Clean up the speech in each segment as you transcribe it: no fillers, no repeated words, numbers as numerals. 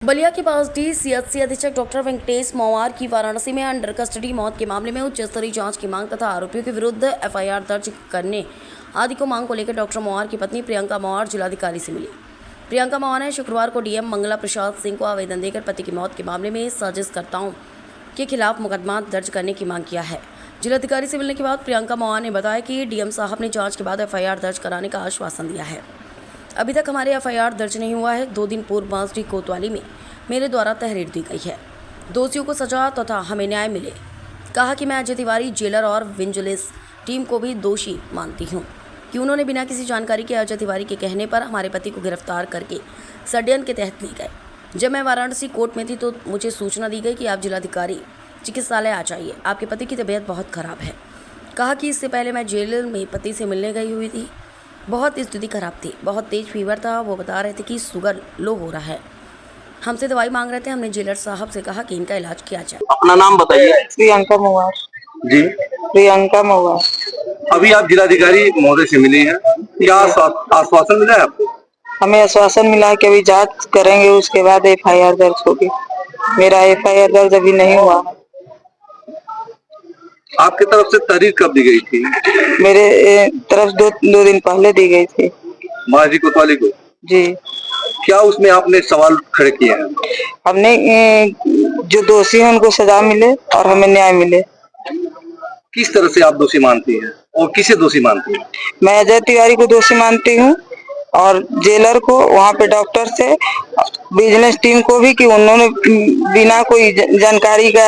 बलिया के पास DCHC अधीक्षक doctor Venkatesh मवार की वाराणसी में अंडर कस्टडी मौत के मामले में उच्च स्तरीय जांच की मांग तथा आरोपियों के विरुद्ध FIR दर्ज करने आदि को मांग को लेकर डॉक्टर मवार की पत्नी प्रियंका मवार जिलाधिकारी से मिली। प्रियंका मवार ने शुक्रवार को DM मंगला प्रसाद सिंह को आवेदन देकर पति की मौत के मामले में साजिशकर्ताओं के खिलाफ मुकदमा दर्ज करने की मांग किया है। जिलाधिकारी से मिलने के बाद प्रियंका मवार ने बताया कि DM साहब ने जाँच के बाद FIR दर्ज कराने का आश्वासन दिया है। अभी तक हमारे FIR दर्ज नहीं हुआ है। 2 दिन पूर्व बांसडी कोतवाली में मेरे द्वारा तहरीर दी गई है। दोषियों को सजा तथा हमें न्याय मिले। कहा कि मैं अजय तिवारी जेलर और विजिलेंस टीम को भी दोषी मानती हूं कि उन्होंने बिना किसी जानकारी के अजय तिवारी के कहने पर हमारे पति को गिरफ्तार करके षड्यंत्र के तहत ले गए। जब मैं वाराणसी कोर्ट में थी तो मुझे सूचना दी गई कि आप जिलाधिकारी चिकित्सालय आ जाइए, आपके पति की तबीयत बहुत खराब है। कहा कि इससे पहले मैं जेल में पति से मिलने गई हुई थी। बहुत स्थिति खराब थी, बहुत तेज फीवर था। वो बता रहे थे कि शुगर लो हो रहा है, हमसे दवाई मांग रहे थे। हमने जेलर साहब से कहा कि इनका इलाज किया जाए। अपना नाम बताइए। प्रियंका मवार। जी, प्रियंका मवार। अभी आप जिलाधिकारी महोदय से मिली हैं, क्या आश्वासन मिला है आपको? हमें आश्वासन मिला है कि अभी जांच करेंगे, उसके बाद FIR दर्ज होगी। मेरा FIR दर्ज अभी नहीं हुआ। आपकी तरफ से तहरीर कब दी गई थी? मेरे तरफ दो दिन पहले दी गई थी। बांसडी कोतवाली को? जी। क्या उसमें आपने सवाल खड़े किए हैं? हमने जो दोषी हैं उनको सजा मिले और हमें न्याय मिले। किस तरह से आप दोषी मानती हैं और किसे दोषी मानती हैं? मैं अजय तिवारी को दोषी मानती हूँ और जेलर को, वहाँ पे डॉक्टर से, बिजनेस टीम को भी, कि उन्होंने बिना कोई जानकारी का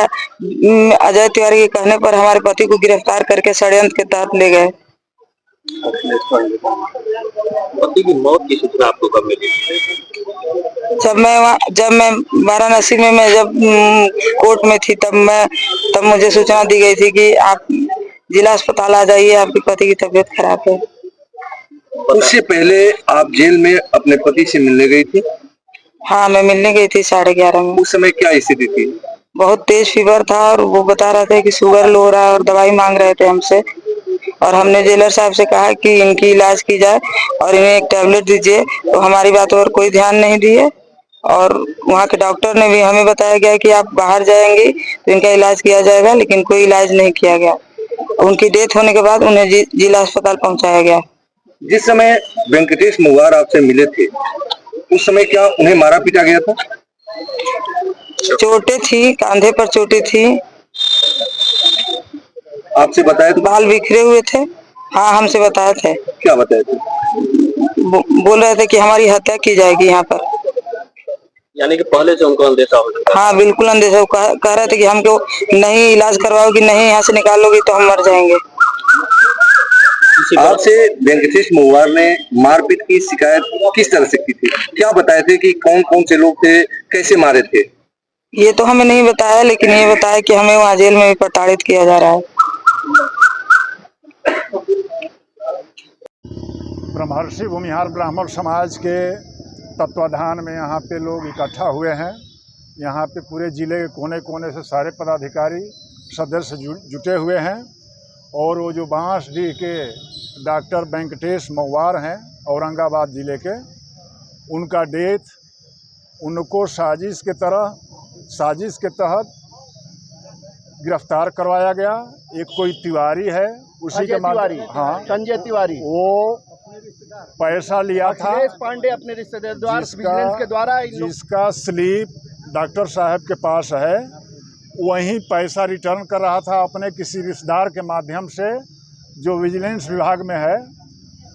अजय तिवारी के कहने पर हमारे पति को गिरफ्तार करके षड्यंत्र के तहत ले गए। पति की मौत की सूचना आपको कब मिली? जब मैं वाराणसी में जब कोर्ट में थी तब मुझे सूचना दी गई थी कि आप जिला अस्पताल आ जाइए, आपके पति की तबीयत खराब है। उससे पहले आप जेल में अपने पति से मिलने गई थी? हाँ, मैं मिलने गई थी 11:30 में। उस समय क्या स्थिति थी? बहुत तेज फीवर था और वो बता रहे थे कि शुगर लो हो रहा है और दवाई मांग रहे थे हमसे। और हमने जेलर साहब से कहा कि इनकी इलाज की जाए और इन्हें एक टैबलेट दीजिए, तो हमारी बातों पर कोई ध्यान नहीं दिए। और वहाँ के डॉक्टर ने भी हमें बताया गया कि आप बाहर जाएंगे तो इनका इलाज किया जाएगा, लेकिन कोई इलाज नहीं किया गया। उनकी डेथ होने के बाद उन्हें जिला अस्पताल पहुँचाया गया। जिस समय वेंकटेश मवार आपसे मिले थे उस समय क्या उन्हें मारा पीटा गया था? चोटें थी, कांधे पर चोटें थी। आपसे बताया? तो बाल बिखरे हुए थे। हाँ, हमसे बताए थे। क्या बताए थे? बोल रहे थे कि हमारी हत्या की जाएगी यहाँ पर। यानी कि पहले से उनको अंदेशा हो चुका? हाँ, बिल्कुल अंदेशा। कह रहे थे कि हमको नहीं इलाज करवाओगी, नहीं यहाँ से निकालोगी तो हम मर जाएंगे। आपसे वेंकटेश मवार ने मारपीट की शिकायत किस तरह से की थी? क्या बताए थे कि कौन कौन से लोग थे, कैसे मारे थे? ये तो हमें नहीं बताया, लेकिन ये बताया कि हमें वहाँ जेल में भी प्रताड़ित किया जा रहा है। ब्रह्मर्षि भूमिहार ब्राह्मण समाज के तत्वाधान में यहाँ पे लोग इकट्ठा हुए हैं। यहाँ पे पूरे ज़िले के कोने कोने से सारे पदाधिकारी सदस्य जुटे हुए हैं। और वो जो बांसडी के डॉक्टर वेंकटेश मवार हैं औरंगाबाद ज़िले के, उनका डेथ उनको साजिश के तहत गिरफ्तार करवाया गया। एक कोई तिवारी है, उसी के तिवारी, हाँ, संजय तिवारी, वो पैसा लिया था पांडे अपने रिश्तेदार के द्वारा, जिसका स्लिप डॉक्टर साहब के पास है। वहीं पैसा रिटर्न कर रहा था अपने किसी रिश्तेदार के माध्यम से, जो विजिलेंस विभाग में है,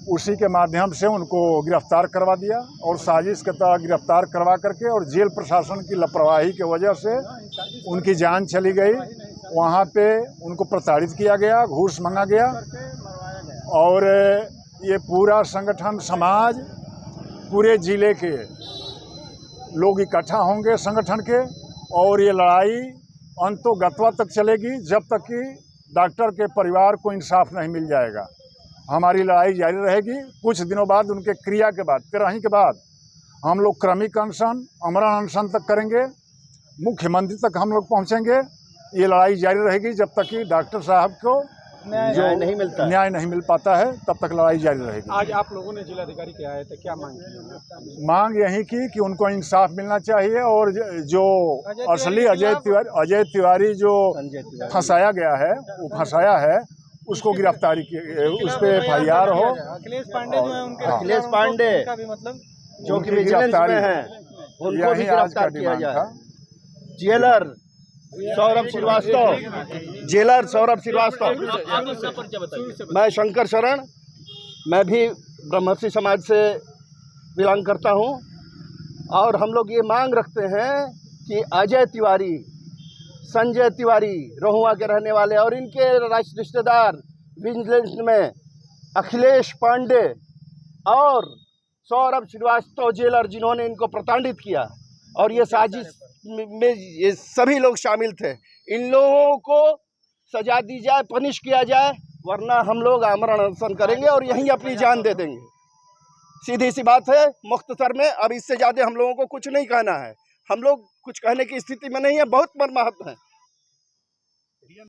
उसी के माध्यम से उनको गिरफ्तार करवा दिया। और साजिश के तहत गिरफ्तार करवा करके और जेल प्रशासन की लापरवाही की वजह से उनकी जान चली गई। वहाँ पे उनको प्रताड़ित किया गया, घूस मांगा गया। और ये पूरा संगठन समाज, पूरे ज़िले के लोग इकट्ठा होंगे संगठन के, और ये लड़ाई अंतोगत्वा तक चलेगी जब तक कि डॉक्टर के परिवार को इंसाफ नहीं मिल जाएगा। हमारी लड़ाई जारी रहेगी। कुछ दिनों बाद, उनके क्रिया के बाद, 13 के बाद, हम लोग क्रमिक अनशन, आमरण अनशन तक करेंगे। मुख्यमंत्री तक हम लोग पहुंचेंगे। ये लड़ाई जारी रहेगी जब तक कि डॉक्टर साहब को न्याय नहीं मिलता है। न्याय नहीं मिल पाता है, तब तक लड़ाई जारी रहेगी। आज आप लोगों ने जिलाधिकारी के आए थे, क्या मांग की? मांग यही की कि उनको इंसाफ मिलना चाहिए और जो असली अजय तिवारी जो संजय तिवारी फंसाया गया है, वो फंसाया है, उसको गिरफ्तारी की, उस पे FIR हो। अखिलेश पांडे जो है उनके अखिलेश पांडे का भी मतलब जो कि उनकी विजिलेंस में गिरफ्तारी हैं, उनको भी यही आज का गिरफ्तार किया डिमांड जाए। था। जेलर सौरभ श्रीवास्तव, मैं शंकर शरण, मैं भी ब्रह्मर्षि समाज से बिलोंग करता हूं, और हम लोग ये मांग रखते हैं कि अजय तिवारी, संजय तिवारी रहुआ के रहने वाले और इनके रिश्तेदार विजिलेंस में अखिलेश पांडे और सौरभ श्रीवास्तव जेलर, जिन्होंने इनको प्रताड़ित किया और ये साजिश में ये सभी लोग शामिल थे, इन लोगों को सजा दी जाए, पनिश किया जाए, वरना हम लोग आमरण अनशन करेंगे और यहीं अपनी जान दे देंगे। सीधी सी बात है, मुख्तसर में अब इससे ज़्यादा हम लोगों को कुछ नहीं कहना है। हम लोग कुछ कहने की स्थिति में नहीं है, बहुत मर्माहत हैं।